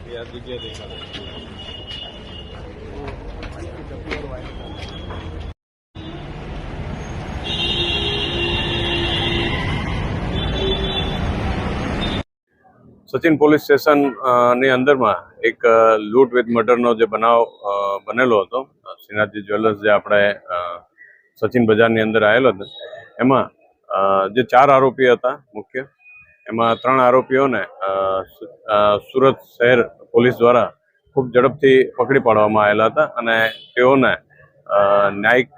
એ આ જગ્યા દેખાડે. સચિન પોલીસ સ્ટેશન ની અંદરમાં એક લૂંટ વિથ મર્ડરનો જે બનાવ બનેલો હતો. શ્રીનાથજી જ્વેલર્સ જે આપણે સચિન બજારની અંદર આવેલો હતો, એમાં જે 4 આરોપી હતા મુખ્ય, એમાં 3 આરોપીઓને સુરત શહેર પોલીસ દ્વારા ખૂબ ઝડપથી પકડી પાડવામાં આવેલા હતા અને તેઓને ન્યાયિક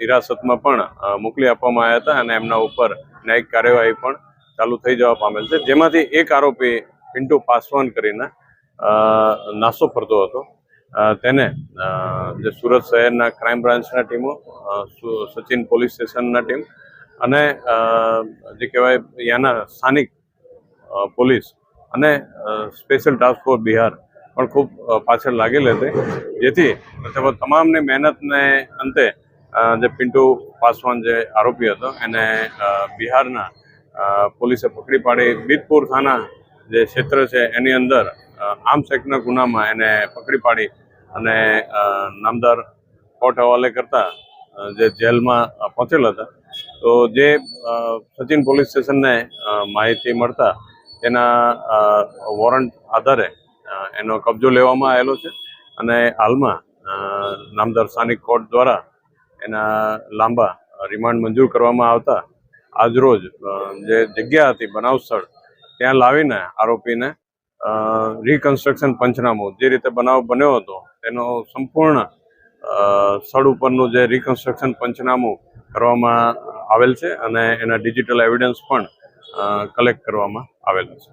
હિરાસતમાં પણ મોકલી આપવામાં આવ્યા હતા અને એમના ઉપર ન્યાયિક કાર્યવાહી પણ ચાલુ થઈ જવા પામેલ છે. જેમાંથી એક આરોપી પિન્ટુ પાસવાન કરીને નાસ્તો ફરતો હતો. તેને જે સુરત શહેરના ક્રાઇમ બ્રાન્ચના ટીમો, સચિન પોલીસ સ્ટેશનના ટીમ અને જે કહેવાય ત્યાંના સ્થાનિક પોલીસ અને સ્પેશિયલ ટાસ્ક ફોર્સ બિહાર પણ ખૂબ પાછળ લાગેલી હતી, જેથી તમામની મહેનતને અંતે જે પિન્ટુ પાસવાન જે આરોપી હતો એને બિહારના પોલીસે પકડી પાડી બીતપુર થાના જે ક્ષેત્ર છે એની અંદર આર્મ્સ એક્ટના ગુનામાં એને પકડી પાડી અને નામદાર કોર્ટ હવાલે કરતા જે જેલમાં પહોંચેલા હતા. તો જે સચિન પોલીસ સ્ટેશનને માહિતી મળતા તેના વોરંટ આધારે એનો કબજો લેવામાં આવેલો છે અને હાલમાં નામદાર સ્થાનિક કોર્ટ દ્વારા એના લાંબા રિમાન્ડ મંજૂર કરવામાં આવતા આજરોજ જે જગ્યા હતી બનાવ સ્થળ ત્યાં લાવીને આરોપીને રિકન્સ્ટ્રક્શન પંચનામું, જે રીતે બનાવ બન્યો હતો તેનો સંપૂર્ણ સ્થળ ઉપરનું જે રિકન્સ્ટ્રક્શન પંચનામું કરવામાં આવેલ છે અને એના ડિજિટલ એવિડન્સ પણ કલેક્ટ કરવામાં આવેલા છે.